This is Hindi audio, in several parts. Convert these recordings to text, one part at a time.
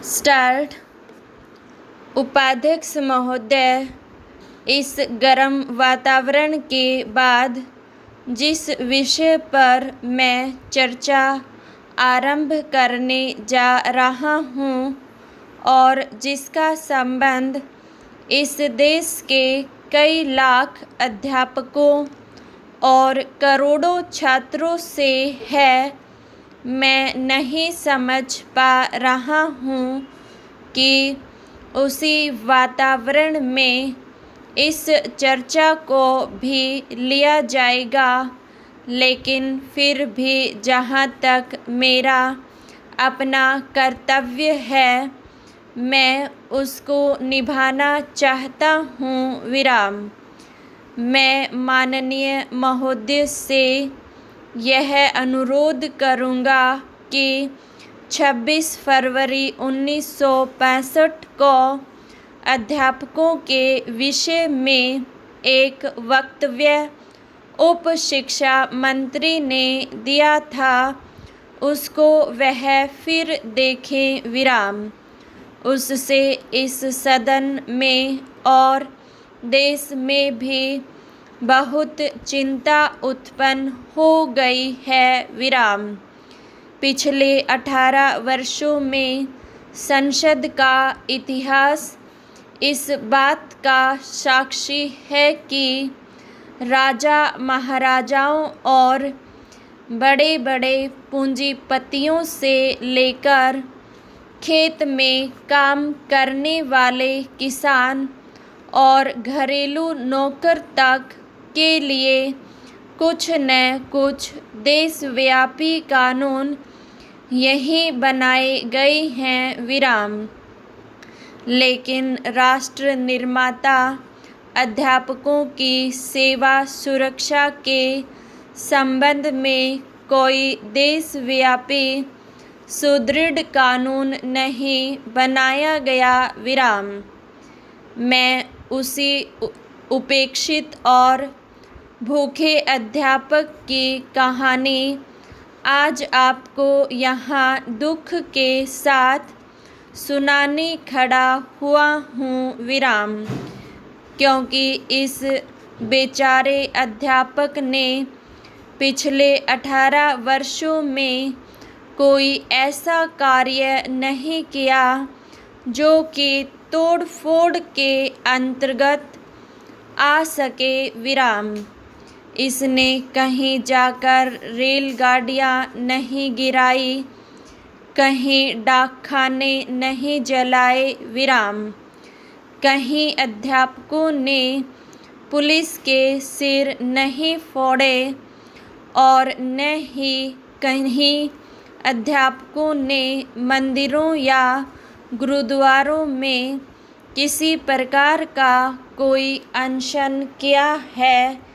स्टार्ट। उपाध्यक्ष महोदय, इस गर्म वातावरण के बाद जिस विषय पर मैं चर्चा आरंभ करने जा रहा हूँ और जिसका संबंध इस देश के कई लाख अध्यापकों और करोड़ों छात्रों से है, मैं नहीं समझ पा रहा हूँ कि उसी वातावरण में इस चर्चा को भी लिया जाएगा, लेकिन फिर भी जहाँ तक मेरा अपना कर्तव्य है, मैं उसको निभाना चाहता हूँ। विराम। मैं माननीय महोदय से यह अनुरोध करूँगा कि 26 फरवरी 1965 को अध्यापकों के विषय में एक वक्तव्य उप शिक्षा मंत्री ने दिया था, उसको वह फिर देखें। विराम। उससे इस सदन में और देश में भी बहुत चिंता उत्पन्न हो गई है। विराम। पिछले 18 वर्षों में संसद का इतिहास इस बात का साक्षी है कि राजा महाराजाओं और बड़े बड़े पूंजीपतियों से लेकर खेत में काम करने वाले किसान और घरेलू नौकर तक के लिए कुछ न कुछ देशव्यापी कानून यही बनाए गए हैं। विराम। लेकिन राष्ट्र निर्माता अध्यापकों की सेवा सुरक्षा के संबंध में कोई देशव्यापी सुदृढ़ कानून नहीं बनाया गया। विराम। मैं उसी उपेक्षित और भूखे अध्यापक की कहानी आज आपको यहाँ दुख के साथ सुनाने खड़ा हुआ हूँ। विराम। क्योंकि इस बेचारे अध्यापक ने पिछले 18 वर्षों में कोई ऐसा कार्य नहीं किया जो कि तोड़ फोड़ के अंतर्गत आ सके। विराम। इसने कहीं जाकर रेलगाड़ियाँ नहीं गिराई, कहीं डाकखाने नहीं जलाए। विराम। कहीं अध्यापकों ने पुलिस के सिर नहीं फोड़े और न ही कहीं अध्यापकों ने मंदिरों या गुरुद्वारों में किसी प्रकार का कोई अनशन किया है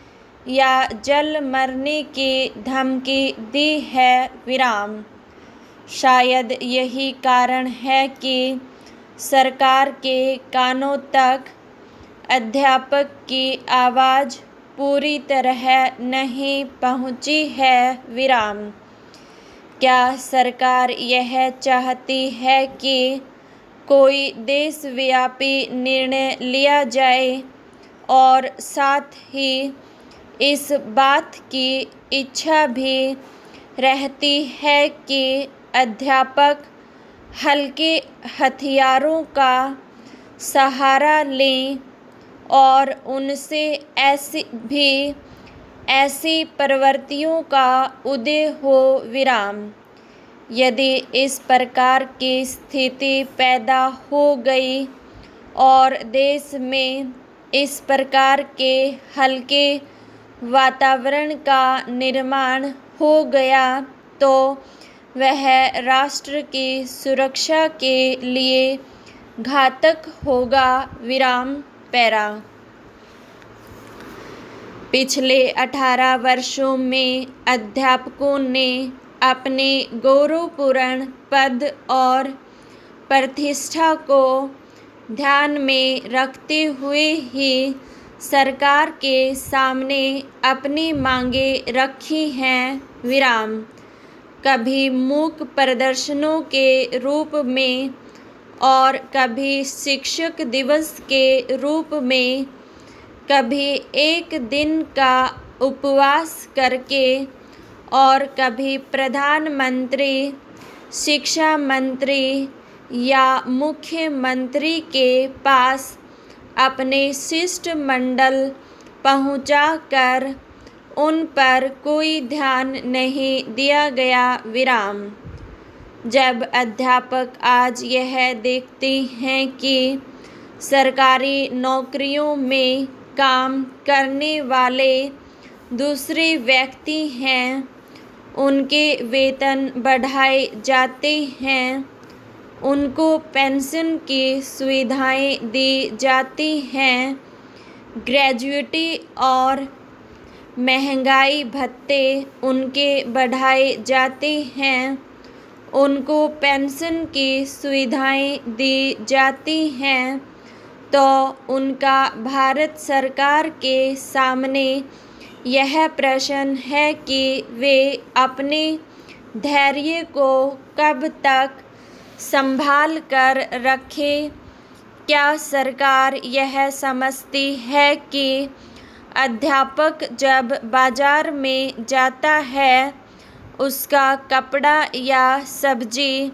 या जल मरने की धमकी दी है। विराम। शायद यही कारण है कि सरकार के कानों तक अध्यापक की आवाज़ पूरी तरह नहीं पहुंची है। विराम। क्या सरकार यह चाहती है कि कोई देशव्यापी निर्णय लिया जाए और साथ ही इस बात की इच्छा भी रहती है कि अध्यापक हल्के हथियारों का सहारा लें और उनसे ऐसी प्रवृत्तियों का उदय हो। विराम। यदि इस प्रकार की स्थिति पैदा हो गई और देश में इस प्रकार के हल्के वातावरण का निर्माण हो गया तो वह राष्ट्र की सुरक्षा के लिए घातक होगा। विराम। पैरा। पिछले 18 वर्षों में अध्यापकों ने अपने गौरवपूर्ण पद और प्रतिष्ठा को ध्यान में रखते हुए ही सरकार के सामने अपनी मांगें रखी हैं। विराम। कभी मूक प्रदर्शनों के रूप में और कभी शिक्षक दिवस के रूप में, कभी एक दिन का उपवास करके और कभी प्रधानमंत्री, शिक्षा मंत्री या मुख्यमंत्री के पास अपने शिष्टमंडल पहुंचाकर उन पर कोई ध्यान नहीं दिया गया। विराम। जब अध्यापक आज यह देखते हैं कि सरकारी नौकरियों में काम करने वाले दूसरे व्यक्ति हैं, उनके वेतन बढ़ाए जाते हैं, उनको पेंशन की सुविधाएं दी जाती हैं, ग्रेजुएटी और महंगाई भत्ते उनके बढ़ाए जाते हैं, उनको पेंशन की सुविधाएं दी जाती हैं, तो उनका भारत सरकार के सामने यह प्रश्न है कि वे अपने धैर्य को कब तक संभाल कर रखें। क्या सरकार यह समझती है कि अध्यापक जब बाजार में जाता है, उसका कपड़ा या सब्जी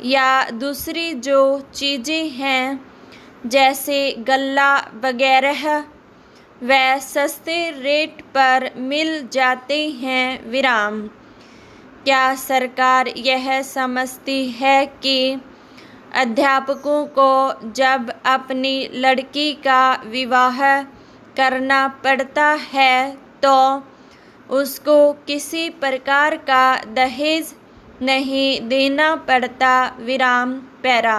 या दूसरी जो चीज़ें हैं जैसे गल्ला वगैरह वह सस्ते रेट पर मिल जाते हैं। विराम। क्या सरकार यह समझती है कि अध्यापकों को जब अपनी लड़की का विवाह करना पड़ता है तो उसको किसी प्रकार का दहेज नहीं देना पड़ता। विराम पैरा।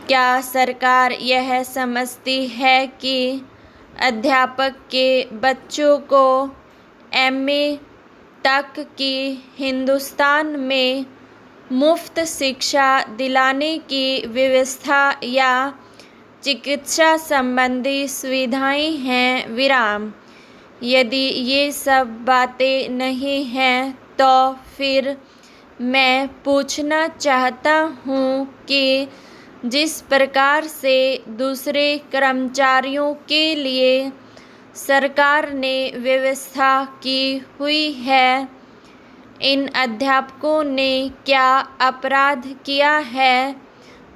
क्या सरकार यह समझती है कि अध्यापक के बच्चों को एमए तक की हिंदुस्तान में मुफ्त शिक्षा दिलाने की व्यवस्था या चिकित्सा संबंधी सुविधाएं हैं। विराम। यदि ये सब बातें नहीं हैं तो फिर मैं पूछना चाहता हूँ कि जिस प्रकार से दूसरे कर्मचारियों के लिए सरकार ने व्यवस्था की हुई है, इन अध्यापकों ने क्या अपराध किया है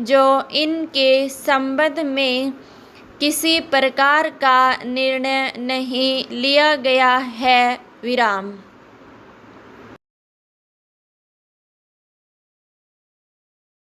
जो इनके संबंध में किसी प्रकार का निर्णय नहीं लिया गया है। विराम।